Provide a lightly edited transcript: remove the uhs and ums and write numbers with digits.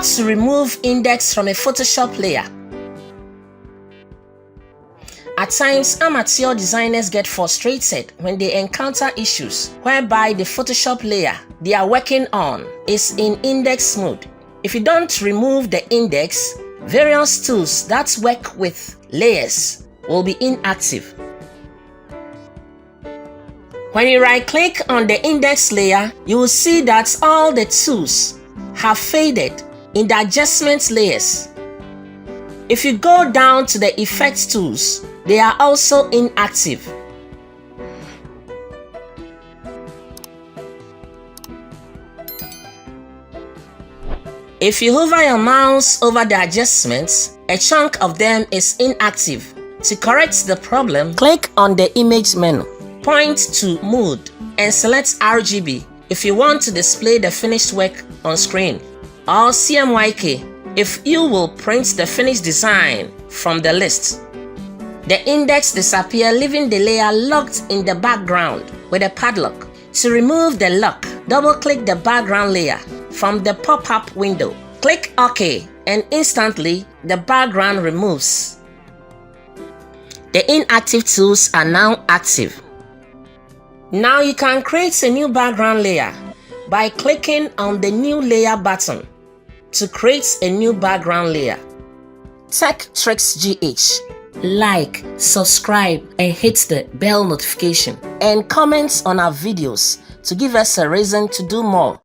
How to remove index from a Photoshop layer. At times, amateur designers get frustrated when they encounter issues whereby the Photoshop layer they are working on is in index mode. If you don't remove the index, various tools that work with layers will be inactive. When you right-click on the index layer, you will see that all the tools have faded in the adjustment layers. If you go down to the effect tools, they are also inactive. If you hover your mouse over the adjustments, a chunk of them is inactive. To correct the problem, click on the image menu, point to Mode, and select RGB if you want to display the finished work on screen, or CMYK if you will print the finished design from the list. The index disappears, leaving the layer locked in the background with a padlock. To remove the lock, double-click the background layer from the pop-up window. Click OK, and instantly the background removes. The inactive tools are now active. Now you can create a new background layer by clicking on the New Layer button to create a new background layer. TechTricksGh. Like, subscribe, and hit the bell notification, and comment on our videos to give us a reason to do more.